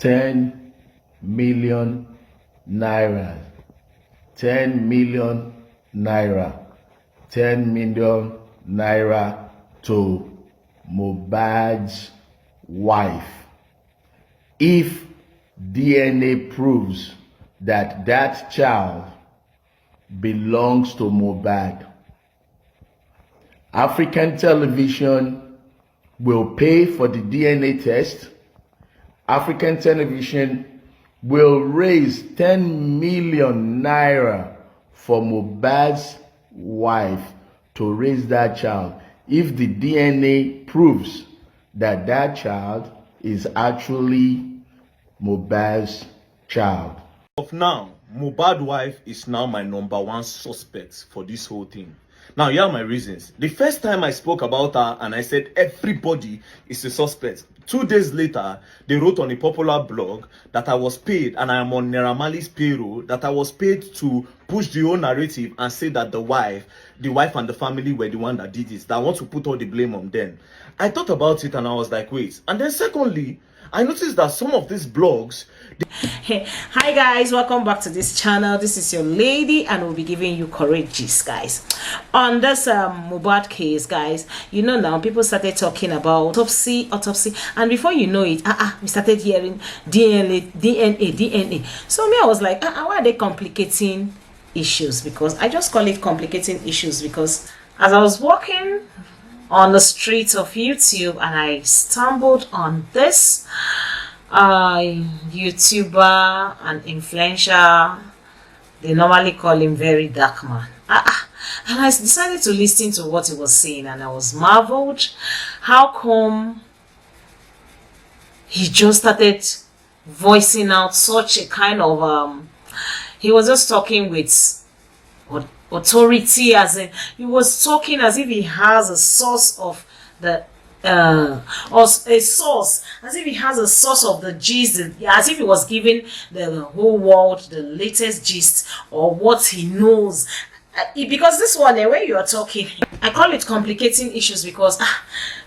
10 million naira. 10 million naira. 10 million naira to Mohbad's wife. If DNA proves that that child belongs to Mohbad, African television will pay for the DNA test. African television will raise 10 million naira for Mohbad's wife to raise that child if the DNA proves that that child is actually Mohbad's child. Of now, Mohbad's wife is now my #1 suspect for this whole thing. Now, here are my reasons. The first time I spoke about her and I said everybody is a suspect, 2 days later, they wrote on a popular blog that I was paid, and I am on Naira Marley's payroll, that I was paid to push the whole narrative and say that the wife and the family were the one that did this, that I want to put all the blame on them. I thought about it and I was like, wait. And then secondly, I noticed that some of these blogs... Hey, hi guys, welcome back to this channel. This is your lady and we'll be giving you correct gist, guys. On this Mohbad case, guys, you know, now people started talking about autopsy, and before you know it, we started hearing DNA. So me, I was like, why are they complicating issues? Because I just call it complicating issues because as I was walking on the streets of YouTube and I stumbled on this YouTuber and influencer. They normally call him very dark man. And I decided to listen to what he was saying, and I was marveled. How come he just started voicing out such a kind of he was just talking with authority, as in he was talking as if he has a source of the or a source, as if he has a source of the gist, as if he was giving the whole world the latest gist or what he knows. Because this one, the way you are talking, I call it complicating issues because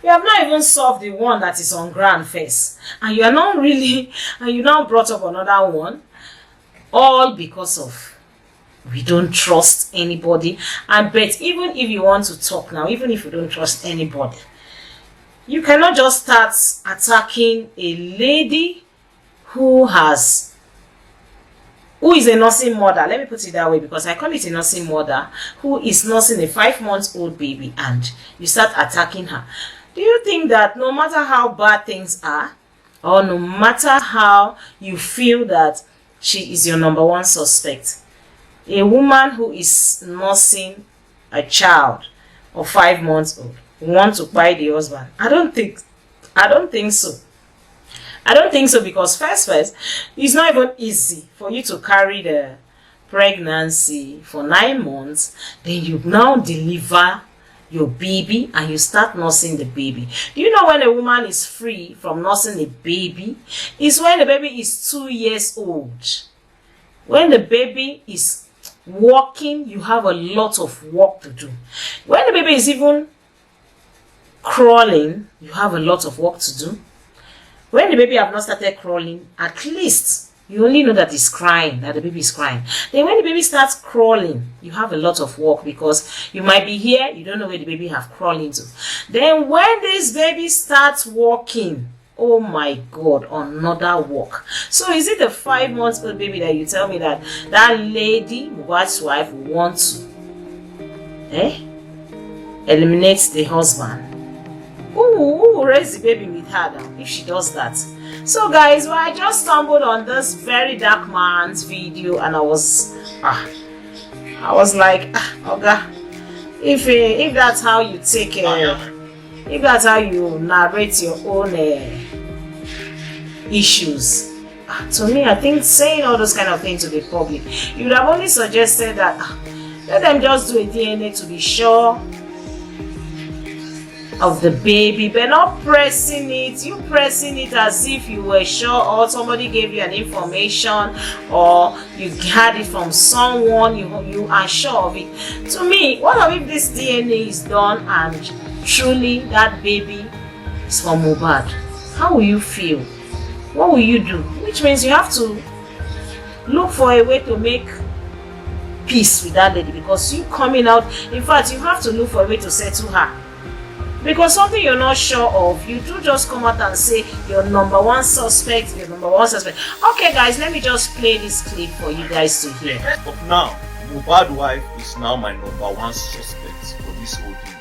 you have not even solved the one that is on ground first, and you are not really, and you now brought up another one, all because of we don't trust anybody. And but even if you want to talk now, even if you don't trust anybody, you cannot just start attacking a lady who is a nursing mother. Let me put it that way, because I call it a nursing mother who is nursing a 5-month-old baby, and you start attacking her. Do you think that no matter how bad things are, or no matter how you feel that she is your #1 suspect, a woman who is nursing a child of 5 months old want to buy the husband? I don't think so. I don't think so, because first, it's not even easy for you to carry the pregnancy for 9 months, then you now deliver your baby and you start nursing the baby. Do you know when a woman is free from nursing a baby? It's when the baby is 2 years old. When the baby is walking, you have a lot of work to do. When the baby is even crawling, you have a lot of work to do. When the baby have not started crawling, at least you only know that it's crying, that the baby is crying. Then when the baby starts crawling, you have a lot of work, because you might be here, you don't know where the baby have crawled into. Then when this baby starts walking, oh my God, another work. So is it a 5-month-old baby that you tell me that lady, Mohbad's wife, wants to eliminate the husband? Who will raise the baby with her now if she does that? So guys, well, I just stumbled on this very dark man's video, and I was like, okay, if that's how you take if that's how you narrate your own issues, to me, I think saying all those kind of things to the public, you would have only suggested that let them just do a DNA to be sure of the baby, but not pressing it. You pressing it as if you were sure, or somebody gave you an information, or you had it from someone, you are sure of it. To me, what if this DNA is done and truly that baby is from Mohbad? How will you feel? What will you do? which means you have to look for a way to make peace with that lady, because you coming out, in fact, you have to look for a way to settle her. Because something you're not sure of, you do just come out and say your number one suspect, your number one suspect. Okay, guys, let me just play this clip for you guys to hear. But now, Mohbad's wife is now my number one suspect for this whole thing.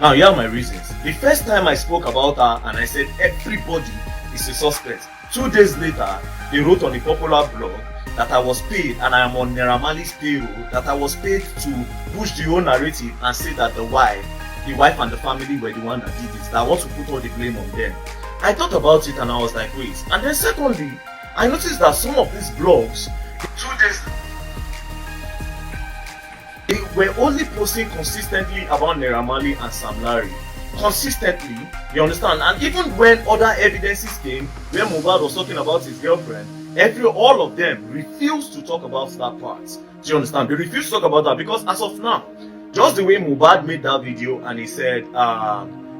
Now, here are my reasons. The first time I spoke about her and I said everybody is a suspect, 2 days later, they wrote on a popular blog that I was paid, and I am on Naira Marley's payroll, that I was paid to push the whole narrative and say that the wife and the family were the one that did it, that I want to put all the blame on them. I thought about it and I was like, wait. And then secondly, I noticed that some of these blogs, 2 days, they were only posting consistently about Naira Marley and Sam Larry. Consistently, you understand? And even when other evidences came, where Mohbad was talking about his girlfriend, all of them refused to talk about that part. Do you understand? They refused to talk about that because as of now, just the way Mohbad made that video and he said,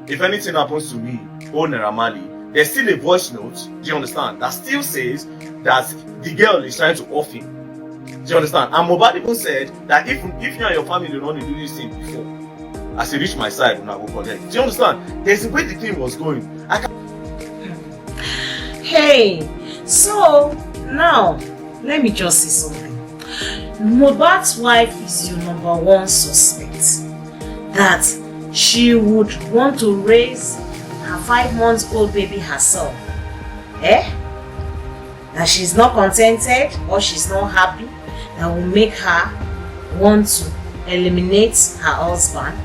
if anything happens to me, oh Naira Marley, there's still a voice note, do you understand, that still says that the girl is trying to off him. Do you understand? And Mohbad even said that if you and your family don't want to do this thing before, as he reached my side, when I will collect. Do you understand? There's the way the thing was going. Hey, so now let me just say something. Mohbad's wife is your number one suspect, that she would want to raise her 5-month-old baby herself. That she's not contented or she's not happy, that will make her want to eliminate her husband.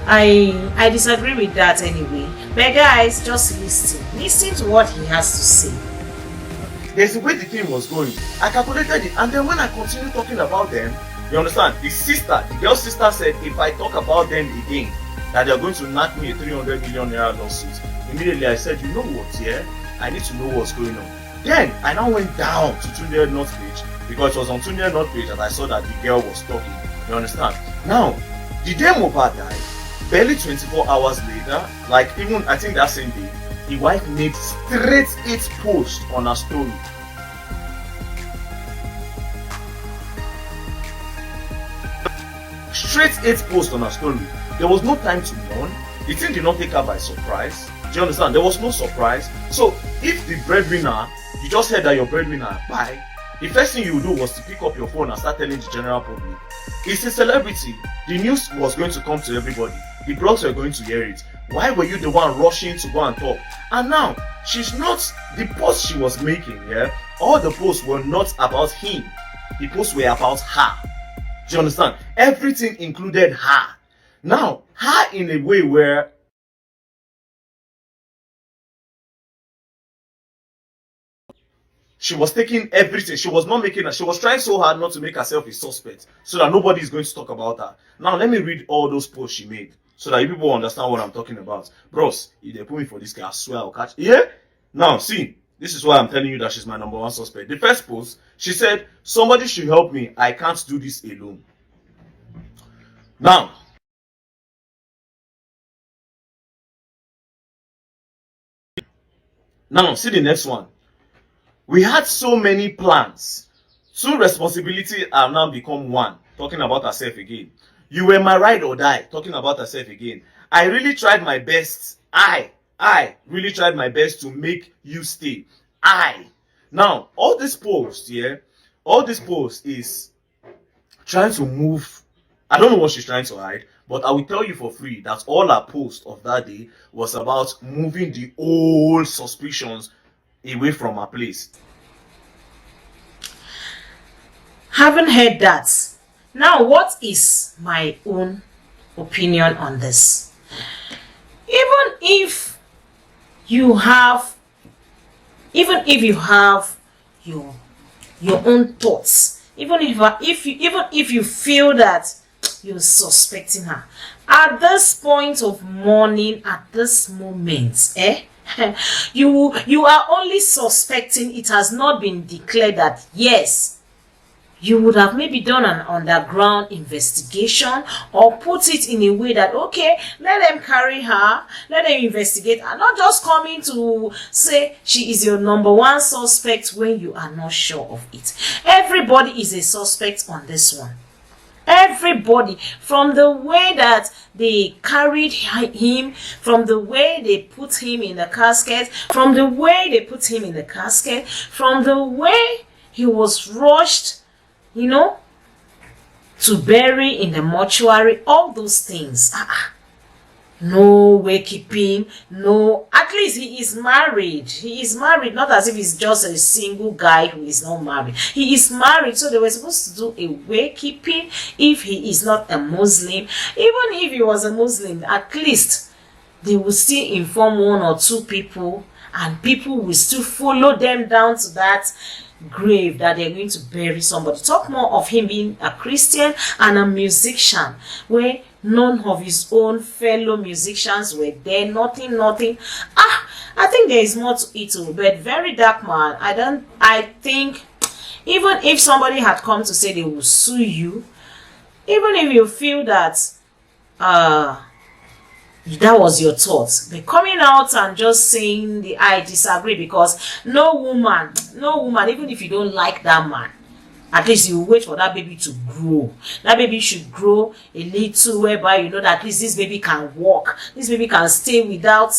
I disagree with that anyway. But guys, just listen to what he has to say. There's the way the thing was going. I calculated it, and then when I continued talking about them, you understand, the girl's sister said if I talk about them again, that they're going to knock me a 300 million naira lawsuit. Immediately I said, you know what, yeah, I need to know what's going on. Then I now went down to Tunde North page, because it was on Tunde North page that I saw that the girl was talking. You understand? Now, the day Mohbad died, barely 24 hours later, like even I think that same day, the wife made straight 8 posts on her story. Straight 8 posts on her story. There was no time to mourn. The thing did not take her by surprise. Do you understand? There was no surprise. So if the breadwinner, you just heard that your breadwinner died, the first thing you would do was to pick up your phone and start telling the general public. It's a celebrity. The news was going to come to everybody. The blogs were going to hear it. Why were you the one rushing to go and talk? And now, she's not, the posts she was making, yeah, all the posts were not about him. The posts were about her. Do you understand? Everything included her. Now, her in a way where she was taking everything. She was not making her. She was trying so hard not to make herself a suspect so that nobody is going to talk about her. Now, let me read all those posts she made so that you people understand what I'm talking about. Bros, if they put me for this guy, I swear I'll catch. Yeah? Now, see, this is why I'm telling you that she's my number one suspect. The first post, she said, somebody should help me. I can't do this alone. Now, see the next one. We had so many plans. 2 responsibilities have now become 1. Talking about herself again. You were my ride or die. Talking about herself again. I really tried my best. I really tried my best to make you stay. Now, all this post, yeah, all this post is trying to move. I don't know what she's trying to hide, but I will tell you for free that all her post of that day was about moving the old suspicions away from her place. Haven't heard that. Now, what is my own opinion on this? Even if you have your own thoughts, even if you feel that you're suspecting her at this point of mourning, at this moment, you are only suspecting. It has not been declared that yes, you would have maybe done an underground investigation, or put it in a way that, okay, let them carry her, let them investigate, and not just coming to say she is your number one suspect when you are not sure of it. Everybody is a suspect on this one. Everybody, from the way that they carried him, from the way they put him in the casket, from the way they put him in the casket, from the way he was rushed, you know, to bury in the mortuary, all those things. No wakekeeping, no, at least he is married. He is married, not as if he's just a single guy who is not married. He is married, so they were supposed to do a wakekeeping if he is not a Muslim. Even if he was a Muslim, at least they will still inform one or two people, and people will still follow them down to that grave that they're going to bury somebody. Talk more of him being a Christian and a musician, where none of his own fellow musicians were there. Nothing. I think there is more to it too, but very dark man. I think even if somebody had come to say they will sue you, even if you feel that that was your thoughts, but coming out and just saying I disagree, because no woman, even if you don't like that man, at least you wait for that baby to grow. That baby should grow a little, whereby you know that at least this baby can walk, this baby can stay without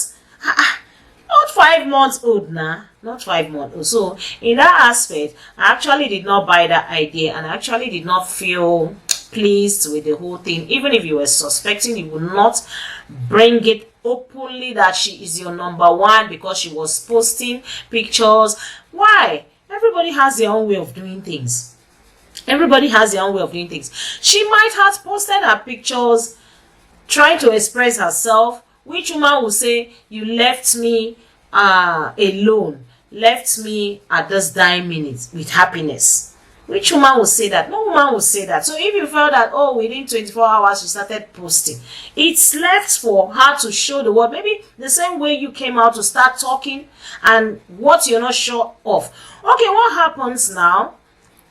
not 5 months old now, not 5 months old. So in that aspect, I actually did not buy that idea, and I actually did not feel pleased with the whole thing. Even if you were suspecting, you would not bring it openly that she is your number one because she was posting pictures. Why? Everybody has their own way of doing things. Everybody has their own way of doing things. She might have posted her pictures trying to express herself. Which woman will say, you left me alone, left me at this dying minute with happiness? Which woman will say that? No woman will say that. So if you felt that, oh, within 24 hours she started posting, it's left for her to show the world. Maybe the same way you came out to start talking and what you're not sure of. Okay, what happens now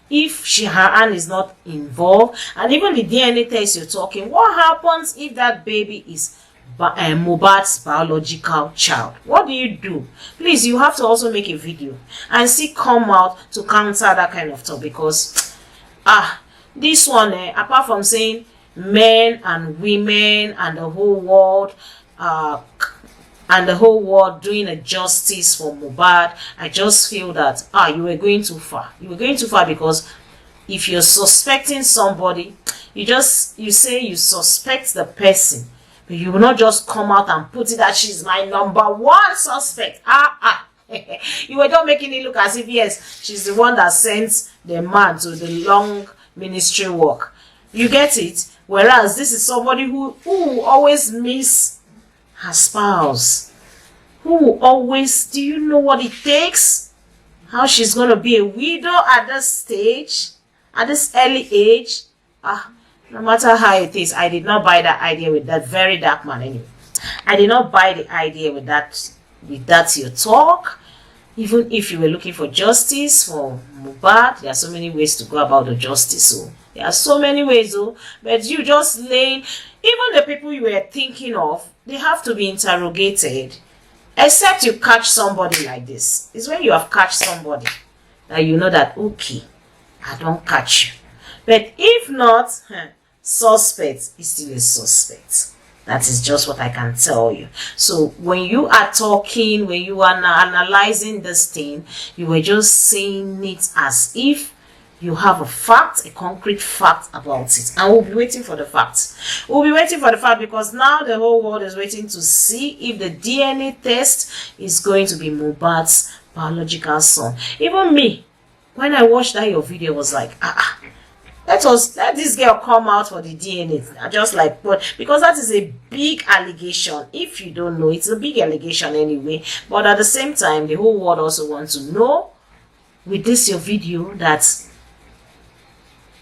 if her hand is not involved? And even the DNA test you're talking, what happens if that baby is Mohbad's biological child? What do you do? Please, you have to also make a video and see come out to counter that kind of talk, because this one, apart from saying men and women and the whole world doing a justice for Mohbad, I just feel that you were going too far. You were going too far, because if you're suspecting somebody, you say you suspect the person. You will not just come out and put it that she's my number one suspect. You were not making it look as if, yes, she's the one that sent the man to the long ministry work. You get it? Whereas this is somebody who always miss her spouse. Who always, do you know what it takes? How she's going to be a widow at this stage, at this early age. No matter how it is, I did not buy that idea with that very dark man anyway. I did not buy the idea with that your talk. Even if you were looking for justice for Mohbad, there are so many ways to go about the justice. So there are so many ways, but you just laying, even the people you were thinking of, they have to be interrogated. Except you catch somebody like this. It's when you have catch somebody that you know that, okay, I don't catch you. But if not, suspect is still a suspect. That is just what I can tell you. So when you are talking, when you are analyzing this thing, you were just saying it as if you have a fact, a concrete fact about it. And we'll be waiting for the facts. We'll be waiting for the fact, because now the whole world is waiting to see if the DNA test is going to be Mohbad's biological son. Even me, when I watched that your video, was like, let this girl come out for the DNA. I just like, but because that is a big allegation. If you don't know, it's a big allegation anyway. But at the same time, the whole world also wants to know with this your video that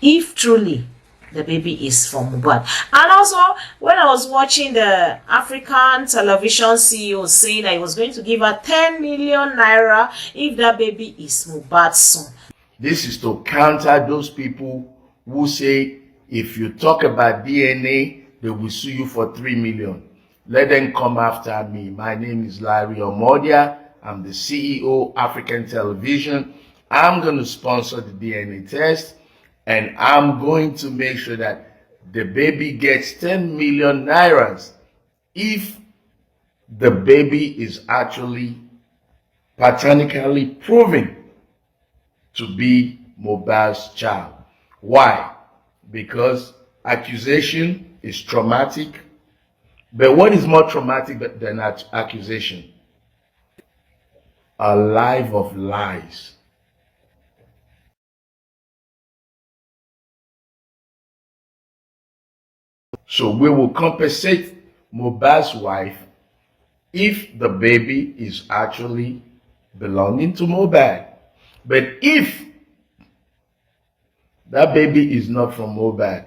if truly the baby is from Mohbad. And also, when I was watching the African television CEO saying that he was going to give her 10 million naira if that baby is Mohbad's son. This is to counter those people who say if you talk about DNA, they will sue you for 3 million. Let them come after me. My name is Larry Omodia. I'm the CEO, African Television. I'm going to sponsor the DNA test, and I'm going to make sure that the baby gets 10 million nairas if the baby is actually paternically proven to be Mohbad's child. Why? Because accusation is traumatic. But what is more traumatic than accusation? A life of lies. So we will compensate Mohbad's wife if the baby is actually belonging to Mohbad. But if that baby is not from Mohbad,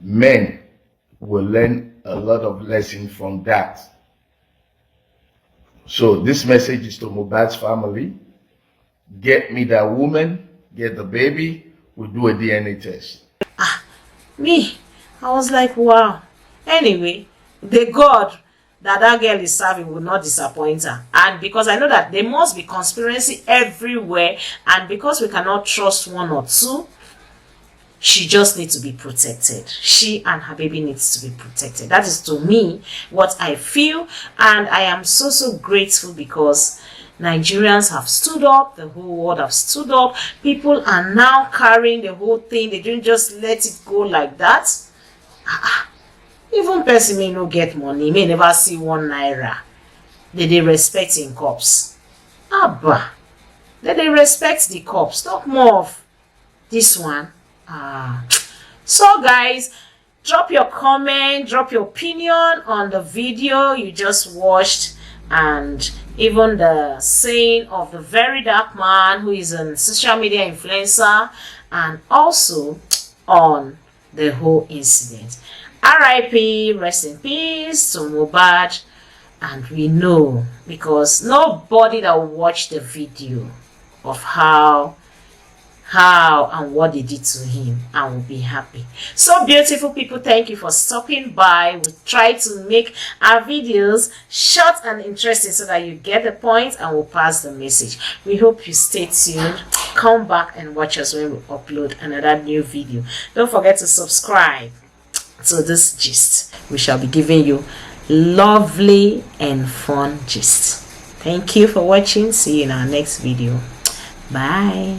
men will learn a lot of lessons from that. So this message is to Mohbad's family. Get me that woman, get the baby, we'll do a DNA test. Me, I was like, wow. Anyway, the God that girl is serving will not disappoint her. And because I know that there must be conspiracy everywhere, and because we cannot trust one or two, she just needs to be protected. She and her baby needs to be protected. That is, to me, what I feel. And I am so grateful because Nigerians have stood up. The whole world have stood up. People are now carrying the whole thing. They didn't just let it go like that. Even person may not get money, may never see 1 naira. They respect in cops. Abba. They respect the cops. Talk more of this one. So guys, drop your comment, drop your opinion on the video you just watched, and even the saying of the very dark man who is a social media influencer, and also on the whole incident. RIP, rest in peace to Mohbad. And we know, because nobody that watched the video of how and what they did to him and will be happy. So beautiful people, thank you for stopping by. We try to make our videos short and interesting so that you get the point and we'll pass the message. We hope you stay tuned. Come back and watch us when we upload another new video. Don't forget to subscribe to this gist. We shall be giving you lovely and fun gist. Thank you for watching. See you in our next video. Bye.